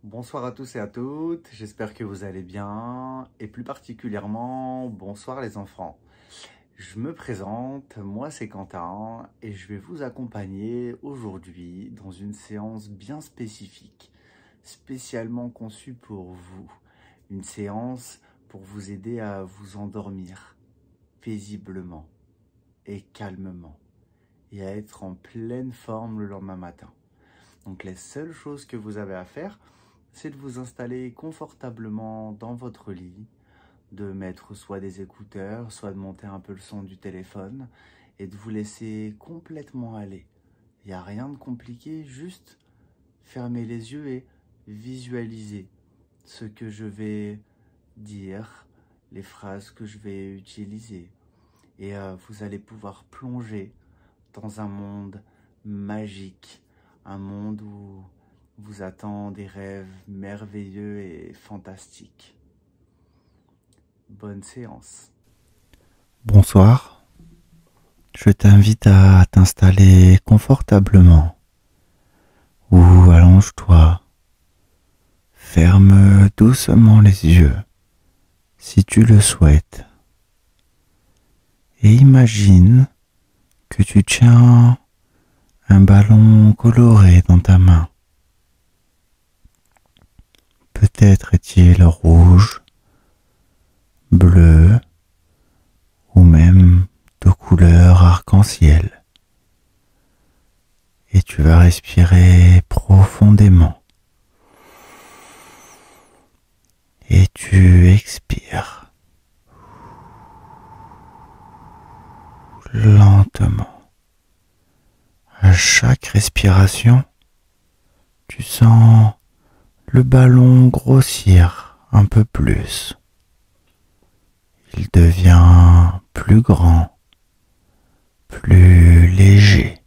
Bonsoir à tous et à toutes, j'espère que vous allez bien et plus particulièrement bonsoir les enfants. Je me présente, moi c'est Quentin et je vais vous accompagner aujourd'hui dans une séance bien spécifique, spécialement conçue pour vous. Une séance pour vous aider à vous endormir paisiblement et calmement et à être en pleine forme le lendemain matin. Donc les seules choses que vous avez à faire, c'est de vous installer confortablement dans votre lit, de mettre soit des écouteurs, soit de monter un peu le son du téléphone et de vous laisser complètement aller. Il n'y a rien de compliqué, juste fermer les yeux et visualiser ce que je vais dire, les phrases que je vais utiliser. Et vous allez pouvoir plonger dans un monde magique, un monde où vous attend des rêves merveilleux et fantastiques. Bonne séance. Bonsoir, je t'invite à t'installer confortablement ou allonge-toi, ferme doucement les yeux si tu le souhaites et imagine que tu tiens un ballon coloré dans ta main. Peut-être est-il rouge, bleu ou même de couleur arc-en-ciel. Et tu vas respirer profondément. Et tu expires lentement. À chaque respiration, tu sens le ballon grossir un peu plus. Il devient plus grand, plus léger.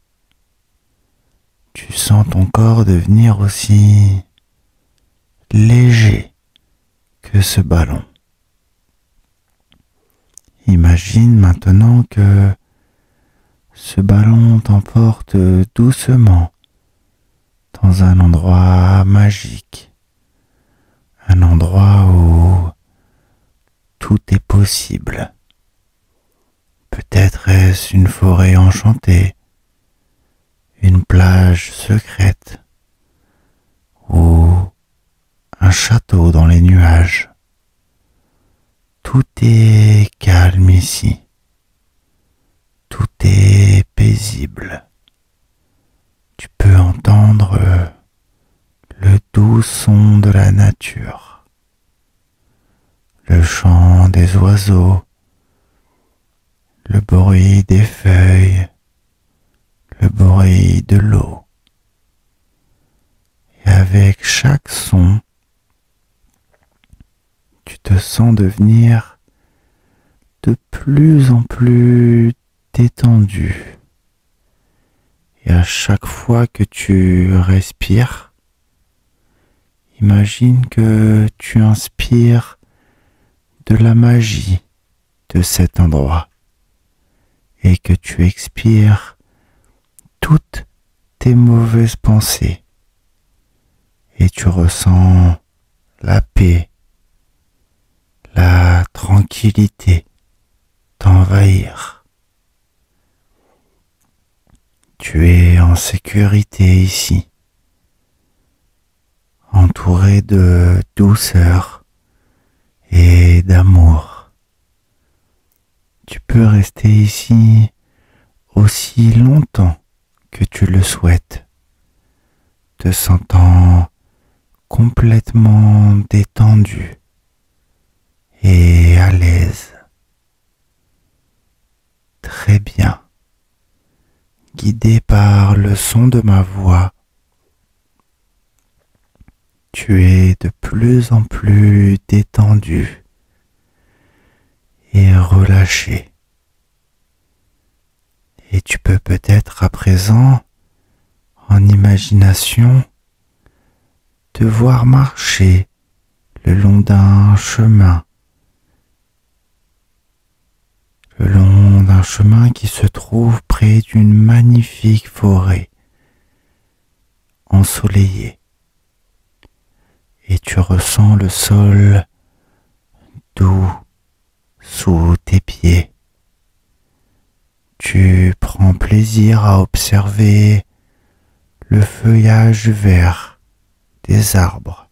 Tu sens ton corps devenir aussi léger que ce ballon. Imagine maintenant que ce ballon t'emporte doucement dans un endroit magique, un endroit où tout est possible. Peut-être est-ce une forêt enchantée, une plage secrète ou un château dans les nuages. Tout est calme ici. Tout est paisible. Tu peux entendre le doux son de la nature, le chant des oiseaux, le bruit des feuilles, le bruit de l'eau. Et avec chaque son, tu te sens devenir de plus en plus détendu. Et à chaque fois que tu respires, imagine que tu inspires de la magie de cet endroit et que tu expires toutes tes mauvaises pensées et tu ressens la paix, la tranquillité t'envahir. Tu es en sécurité ici, entouré de douceur et d'amour. Tu peux rester ici aussi longtemps que tu le souhaites, te sentant complètement détendu et à l'aise. Très bien. Guidé par le son de ma voix, tu es de plus en plus détendu et relâché. Et tu peux peut-être à présent, en imagination, te voir marcher le long d'un chemin, qui se trouve près d'une magnifique forêt ensoleillée. et tu ressens le sol doux sous tes pieds. Tu prends plaisir à observer le feuillage vert des arbres,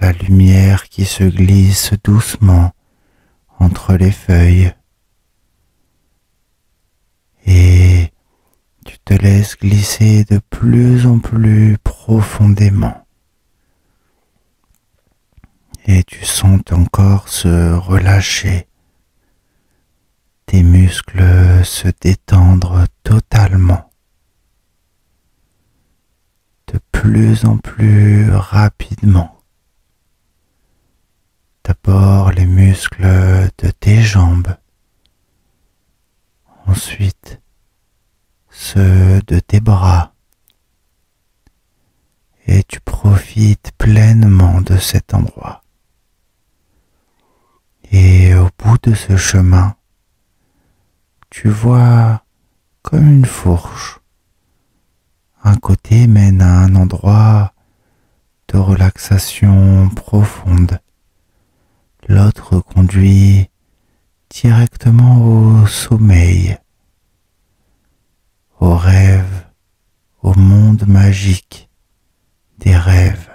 la lumière qui se glisse doucement entre les feuilles, et tu te laisses glisser de plus en plus profondément. Et tu sens ton corps se relâcher, tes muscles se détendre totalement, de plus en plus rapidement. D'abord les muscles de tes jambes, ensuite ceux de tes bras, et tu profites pleinement de cet endroit. Et au bout de ce chemin, tu vois comme une fourche. Un côté mène à un endroit de relaxation profonde, l'autre conduit directement au sommeil, au rêve, au monde magique des rêves.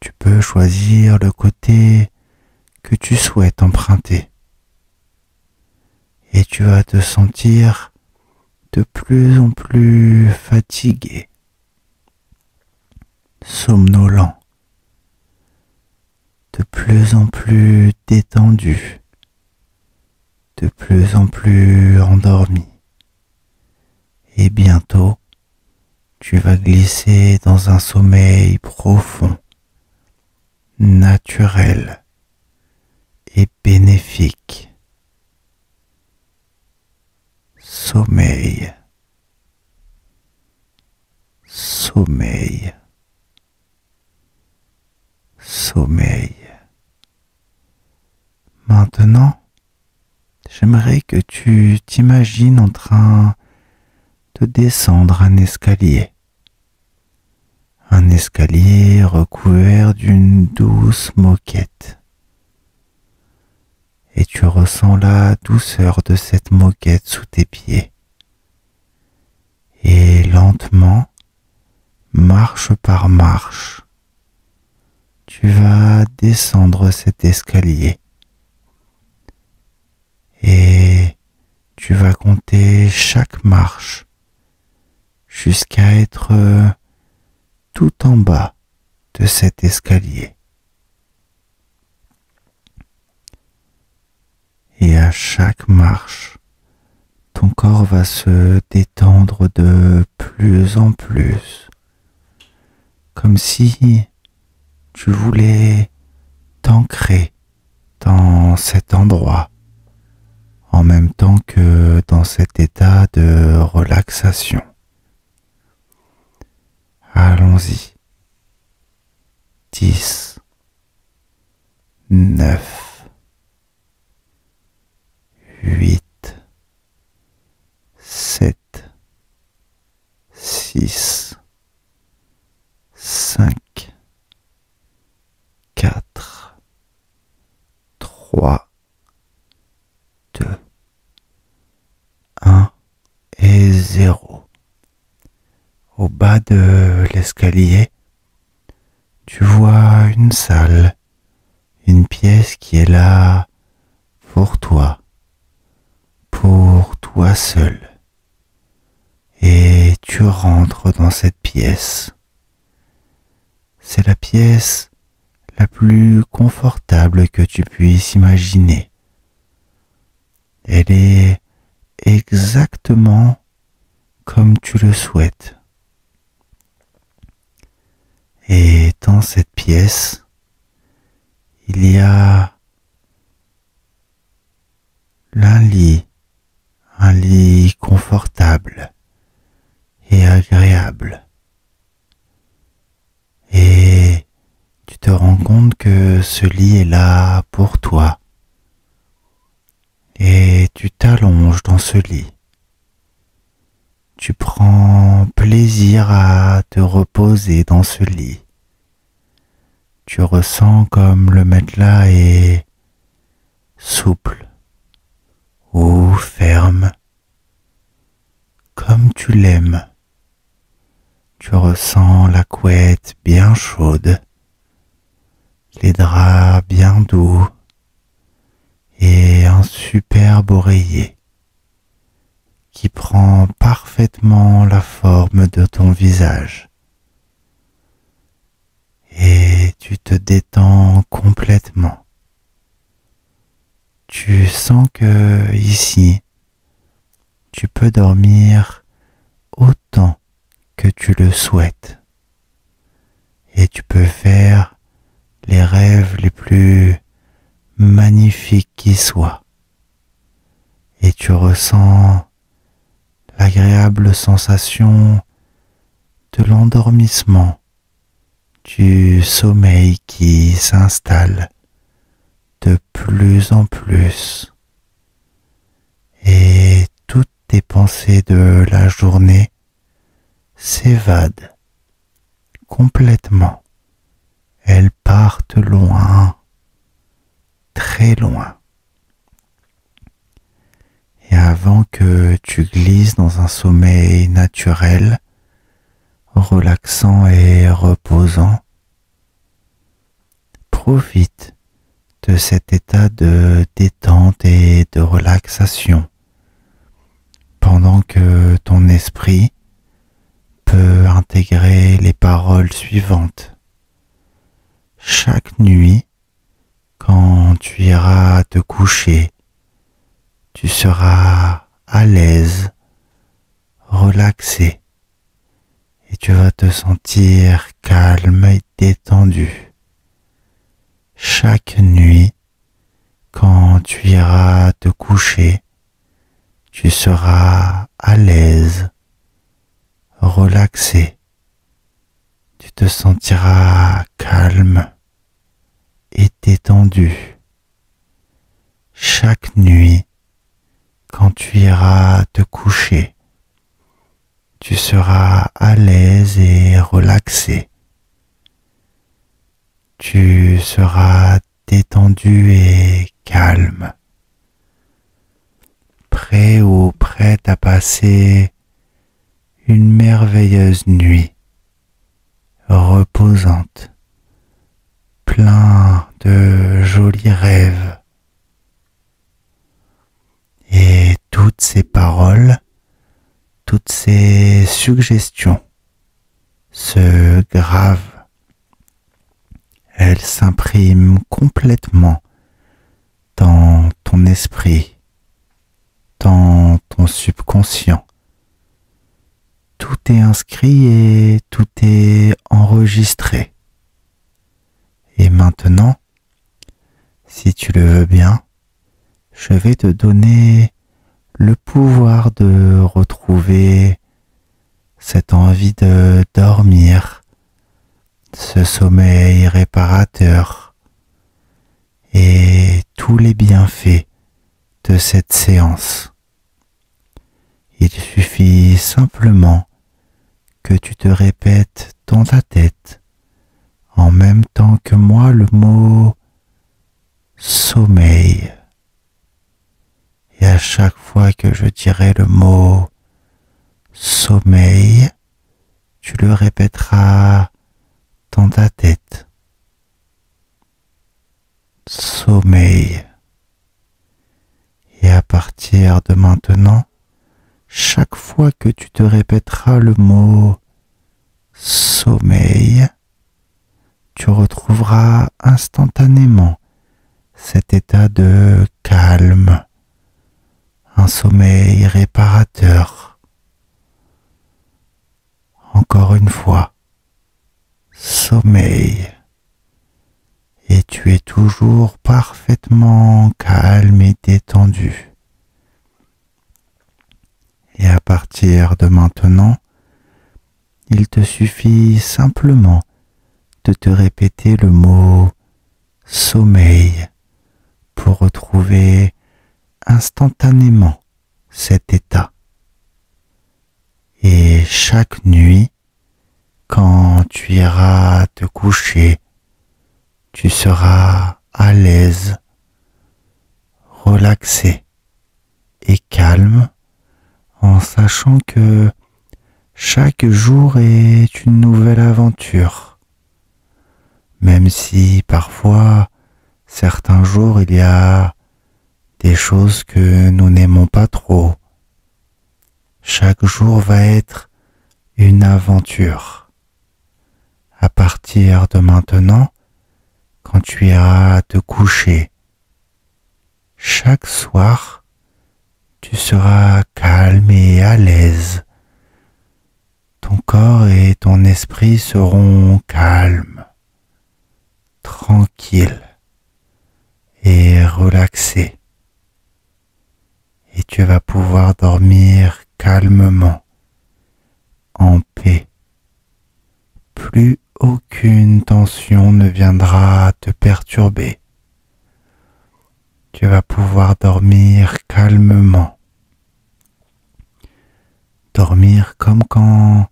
Tu peux choisir le côté que tu souhaites emprunter et tu vas te sentir de plus en plus fatigué, somnolent, de plus en plus détendu, de plus en plus endormi. Et bientôt, tu vas glisser dans un sommeil profond, naturel et bénéfique. Sommeil, sommeil, sommeil. Maintenant, j'aimerais que tu t'imagines en train de descendre un escalier recouvert d'une douce moquette. Et tu ressens la douceur de cette moquette sous tes pieds. Et lentement, marche par marche, tu vas descendre cet escalier. Et tu vas compter chaque marche jusqu'à être tout en bas de cet escalier. Et à chaque marche, ton corps va se détendre de plus en plus, comme si tu voulais t'ancrer dans cet endroit, en même temps que dans cet état de relaxation. Allons-y. 10, 9, 8, 7, 6, 5, 4, 3, 2, 1 et 0. Au bas de l'escalier, tu vois une salle, une pièce qui est là pour toi seul. Et tu rentres dans cette pièce. C'est la pièce la plus confortable que tu puisses imaginer. Elle est exactement comme tu le souhaites. Et dans cette pièce, il y a un lit confortable et agréable. Et tu te rends compte que ce lit est là pour toi. Et tu t'allonges dans ce lit. Tu prends plaisir à te reposer dans ce lit. Tu ressens comme le matelas est souple ou ferme, comme tu l'aimes. Tu ressens la couette bien chaude, les draps bien doux et un superbe oreiller qui prend parfaitement la forme de ton visage. Et tu te détends complètement. Tu sens que ici, tu peux dormir autant que tu le souhaites. Et tu peux faire les rêves les plus magnifiques qui soient. Et tu ressens l'agréable sensation de l'endormissement, du sommeil qui s'installe de plus en plus. Et toutes tes pensées de la journée s'évadent complètement. Elles partent loin, très loin. Et avant que tu glisses dans un sommeil naturel, relaxant et reposant, profite de cet état de détente et de relaxation pendant que ton esprit peut intégrer les paroles suivantes. Chaque nuit, quand tu iras te coucher, tu seras à l'aise, relaxé, et tu vas te sentir calme et détendu. Chaque nuit, quand tu iras te coucher, tu seras à l'aise, relaxé. Tu te sentiras calme et détendu. Chaque nuit, quand tu iras te coucher, tu seras à l'aise et relaxé. Tu seras détendu et calme, prêt ou prête à passer une merveilleuse nuit, reposante, plein de jolis rêves. Et toutes ces paroles, toutes ces suggestions se gravent. Elles s'impriment complètement dans ton esprit, dans ton subconscient. Tout est inscrit et tout est enregistré. Et maintenant, si tu le veux bien, je vais te donner le pouvoir de retrouver cette envie de dormir, ce sommeil réparateur et tous les bienfaits de cette séance. Il suffit simplement que tu te répètes dans ta tête en même temps que moi le mot sommeil. Et à chaque fois que je dirai le mot sommeil, tu le répéteras dans ta tête. Sommeil. Et à partir de maintenant, chaque fois que tu te répéteras le mot sommeil, tu retrouveras instantanément cet état de calme, un sommeil réparateur. Encore une fois, sommeil. Et tu es toujours parfaitement calme et détendu. Et à partir de maintenant, il te suffit simplement de te répéter le mot sommeil pour retrouver instantanément cet état. Et chaque nuit, quand tu iras te coucher, tu seras à l'aise, relaxé et calme en sachant que chaque jour est une nouvelle aventure. Même si parfois, certains jours, il y a des choses que nous n'aimons pas trop. Chaque jour va être une aventure. À partir de maintenant, quand tu iras te coucher, chaque soir, tu seras calme et à l'aise. Ton corps et ton esprit seront calmes, tranquilles et relaxés. Et tu vas pouvoir dormir calmement, en paix. Plus aucune tension ne viendra te perturber. Tu vas pouvoir dormir calmement. Dormir comme quand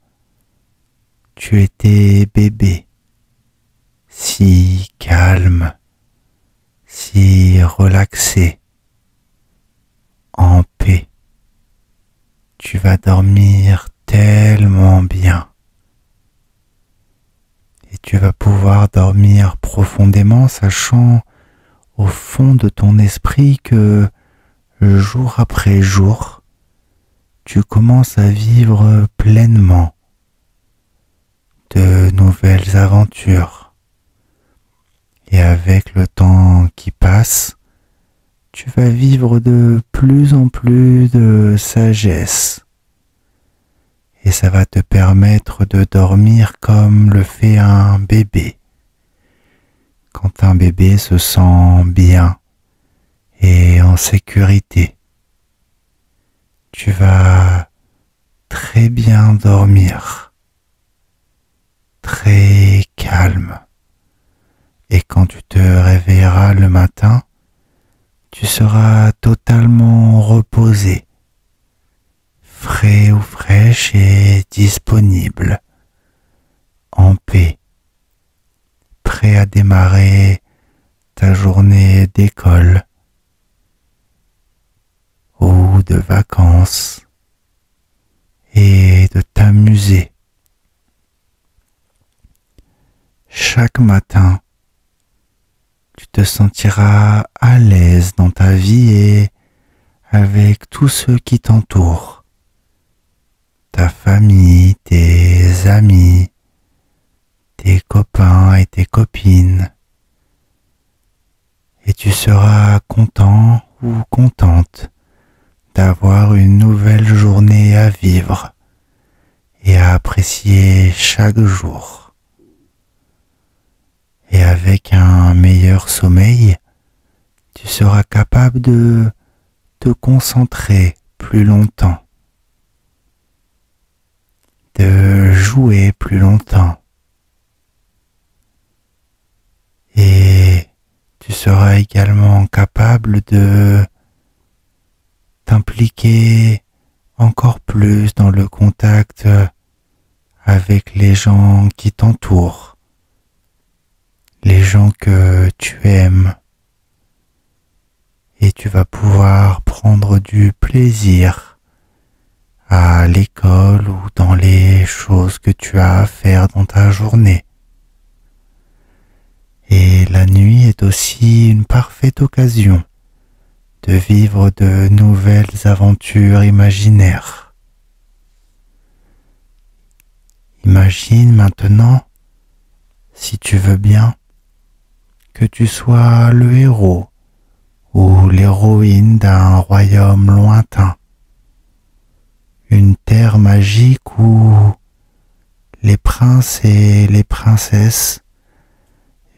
tu étais bébé, si calme, si relaxé, en paix. Tu vas dormir tellement bien. Et tu vas pouvoir dormir profondément, sachant au fond de ton esprit que jour après jour, tu commences à vivre pleinement de nouvelles aventures. Et avec le temps qui passe, tu vas vivre de plus en plus de sagesse. Et ça va te permettre de dormir comme le fait un bébé. Quand un bébé se sent bien et en sécurité, tu vas très bien dormir, très calme. Et quand tu te réveilleras le matin, tu seras totalement reposé, frais ou fraîche et disponible, en paix, prêt à démarrer ta journée d'école ou de vacances et de t'amuser. Chaque matin, tu te sentiras à l'aise dans ta vie et avec tous ceux qui t'entourent, ta famille, tes amis, tes copains et tes copines. Et tu seras content ou contente d'avoir une nouvelle journée à vivre et à apprécier chaque jour. Et avec un meilleur sommeil, tu seras capable de te concentrer plus longtemps, de jouer plus longtemps. Et tu seras également capable de t'impliquer encore plus dans le contact avec les gens qui t'entourent, les gens que tu aimes, et tu vas pouvoir prendre du plaisir à l'école ou dans les choses que tu as à faire dans ta journée. Et la nuit est aussi une parfaite occasion de vivre de nouvelles aventures imaginaires. Imagine maintenant, si tu veux bien, que tu sois le héros ou l'héroïne d'un royaume lointain, une terre magique où les princes et les princesses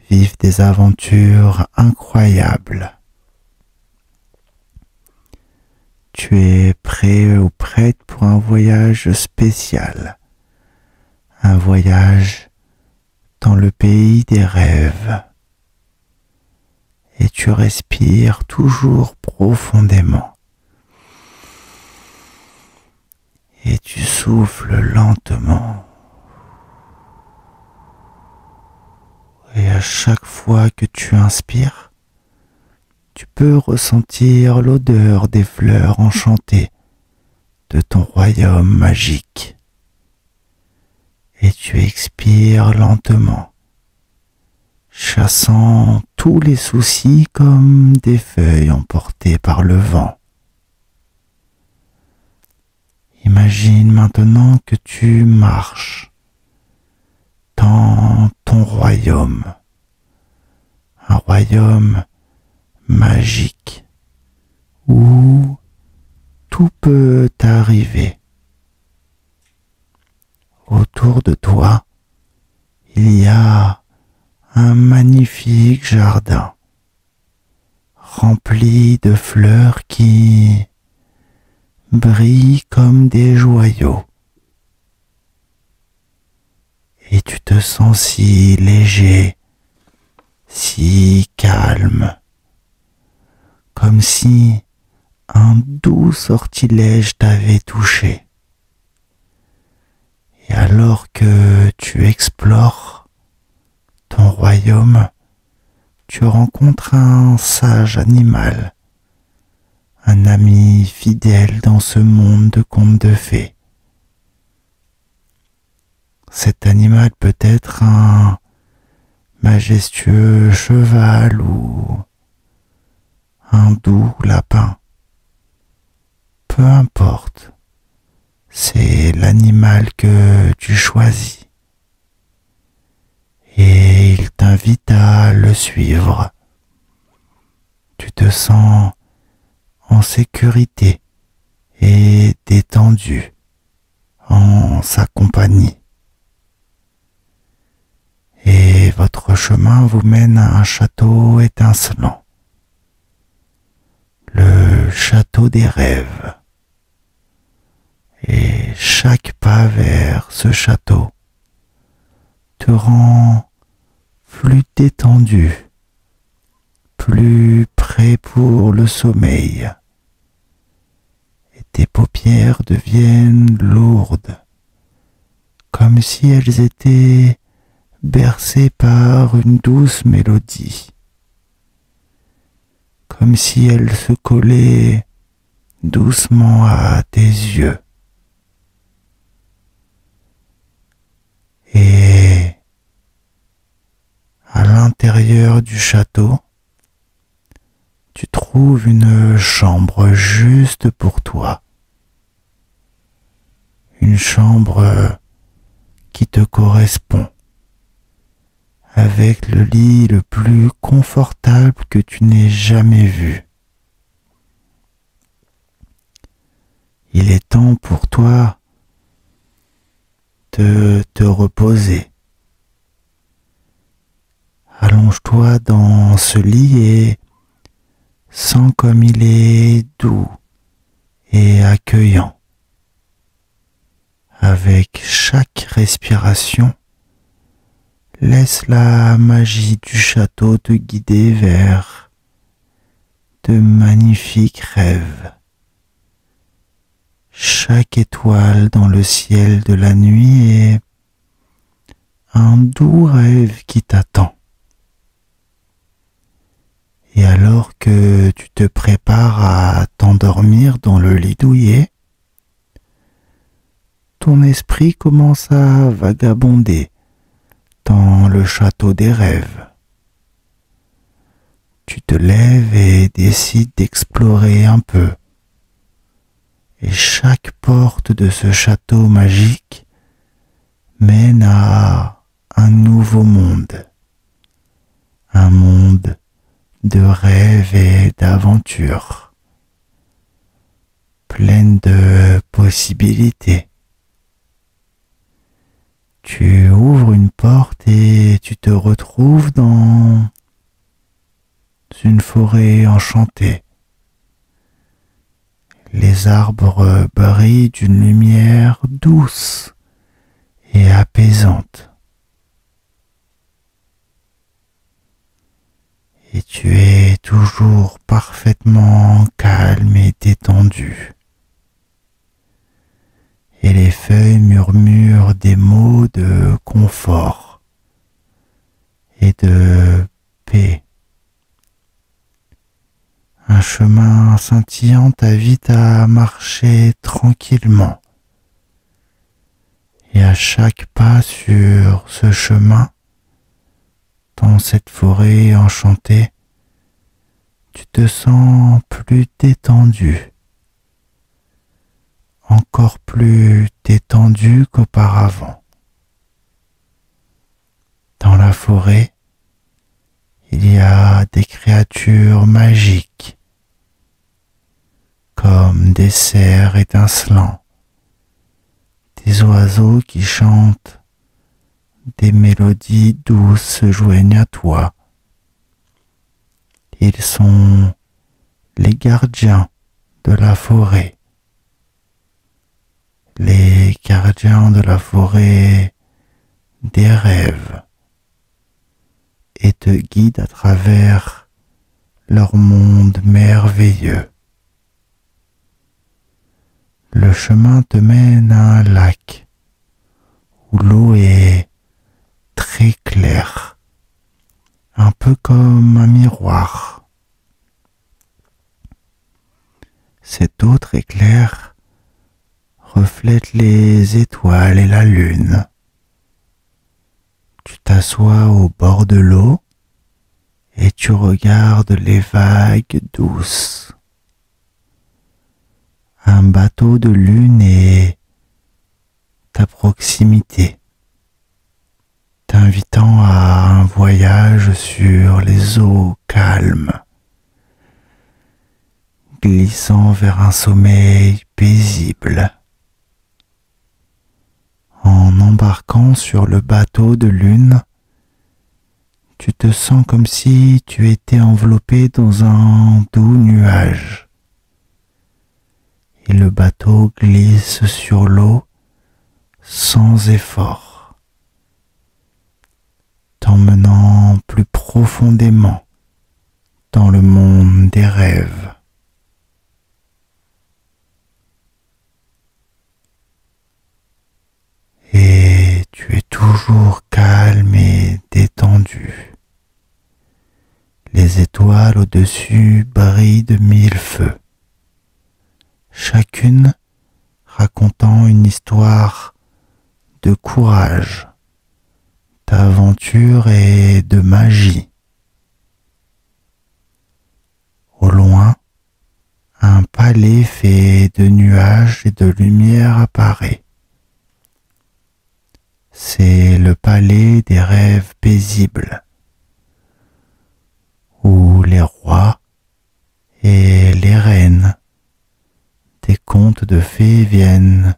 vivent des aventures incroyables. Tu es prêt ou prête pour un voyage spécial, un voyage dans le pays des rêves. Et tu respires toujours profondément. et tu souffles lentement. Et à chaque fois que tu inspires, tu peux ressentir l'odeur des fleurs enchantées de ton royaume magique. Et tu expires lentement, chassant tous les soucis comme des feuilles emportées par le vent. Imagine maintenant que tu marches dans ton royaume, un royaume magique où tout peut arriver. Autour de toi, il y a un magnifique jardin rempli de fleurs qui brillent comme des joyaux. Et tu te sens si léger, si calme, comme si un doux sortilège t'avait touché. Et alors que tu explores ton royaume, tu rencontres un sage animal, un ami fidèle dans ce monde de contes de fées. Cet animal peut être un majestueux cheval ou un doux lapin. Peu importe, c'est l'animal que tu choisis. Et il t'invite à le suivre. Tu te sens en sécurité et détendu en sa compagnie. Et votre chemin vous mène à un château étincelant, le château des rêves. Et chaque pas vers ce château te rend plus détendu, plus prêt pour le sommeil. Et tes paupières deviennent lourdes, comme si elles étaient bercées par une douce mélodie, comme si elles se collaient doucement à tes yeux. Et à l'intérieur du château, tu trouves une chambre juste pour toi. Une chambre qui te correspond, avec le lit le plus confortable que tu n'aies jamais vu. Il est temps pour toi de te reposer. Allonge-toi dans ce lit et sens comme il est doux et accueillant. Avec chaque respiration, laisse la magie du château te guider vers de magnifiques rêves. Chaque étoile dans le ciel de la nuit est un doux rêve qui t'attend. Et alors que tu te prépares à t'endormir dans le lit douillet, ton esprit commence à vagabonder dans le château des rêves. Tu te lèves et décides d'explorer un peu. Et chaque porte de ce château magique mène à un nouveau monde. Un monde de rêves et d'aventures, pleine de possibilités. Tu ouvres une porte et tu te retrouves dans une forêt enchantée. Les arbres brillent d'une lumière douce et apaisante. Et tu es toujours parfaitement calme et détendu. et les feuilles murmurent des mots de confort et de paix. Un chemin scintillant t'invite à marcher tranquillement. Et à chaque pas sur ce chemin, dans cette forêt enchantée, tu te sens plus détendu, encore plus détendu qu'auparavant. Dans la forêt, il y a des créatures magiques, comme des cerfs étincelants, des oiseaux qui chantent, des mélodies douces se joignent à toi. Ils sont les gardiens de la forêt. Les gardiens de la forêt des rêves et te guident à travers leur monde merveilleux. Le chemin te mène à un lac où l'eau est très claire, un peu comme un miroir. Cette eau très claire reflète les étoiles et la lune. Tu t'assois au bord de l'eau et tu regardes les vagues douces. Un bateau de lune est à proximité, t'invitant à un voyage sur les eaux calmes, glissant vers un sommeil paisible. En embarquant sur le bateau de lune, tu te sens comme si tu étais enveloppé dans un doux nuage. Et le bateau glisse sur l'eau sans effort, t'emmenant plus profondément dans le monde des rêves. Et tu es toujours calme et détendu. Les étoiles au-dessus brillent de mille feux, chacune racontant une histoire de courage, d'aventure et de magie. Au loin, un palais fait de nuages et de lumière apparaît. C'est le palais des rêves paisibles, où les rois et les reines des contes de fées viennent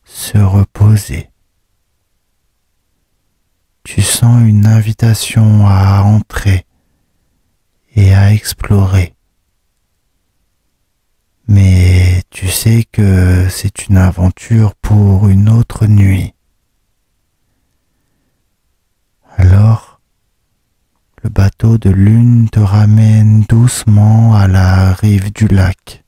se reposer. Tu sens une invitation à entrer et à explorer. Mais tu sais que c'est une aventure pour une autre nuit. Alors, le bateau de lune te ramène doucement à la rive du lac.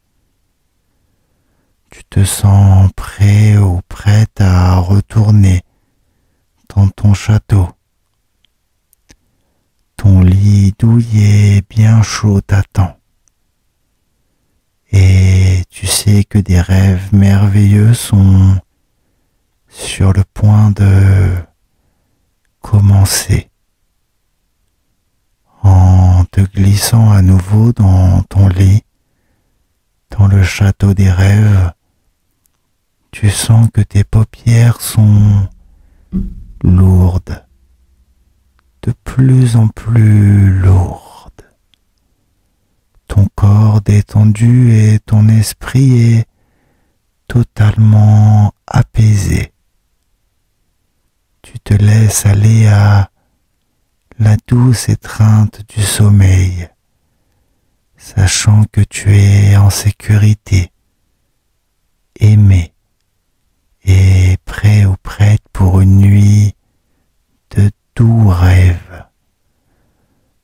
Tu te sens prêt ou prête à retourner dans ton château. Ton lit douillet bien chaud t'attend. Et tu sais que des rêves merveilleux sont sur le point de commencer. En te glissant à nouveau dans ton lit, dans le château des rêves, tu sens que tes paupières sont lourdes, de plus en plus lourdes. Ton corps détendu et ton esprit est totalement apaisé. Tu te laisses aller à la douce étreinte du sommeil, sachant que tu es en sécurité, aimé et prêt ou prête pour une nuit de doux rêves.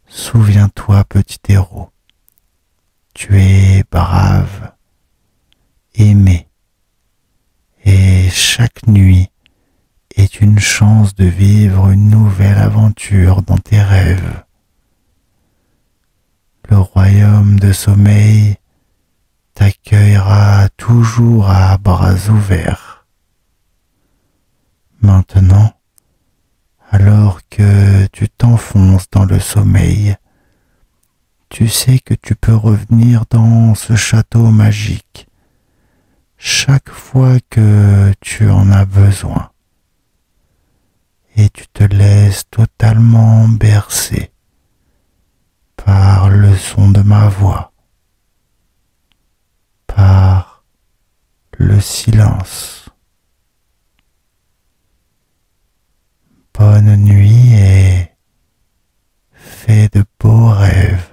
Souviens-toi, petit héros, tu es brave, aimé et chaque nuit est une chance de vivre une nouvelle aventure dans tes rêves. Le royaume de sommeil t'accueillera toujours à bras ouverts. Maintenant, alors que tu t'enfonces dans le sommeil, tu sais que tu peux revenir dans ce château magique chaque fois que tu en as besoin et tu te laisses totalement bercer par le son de ma voix, par le silence. Bonne nuit et fais de beaux rêves.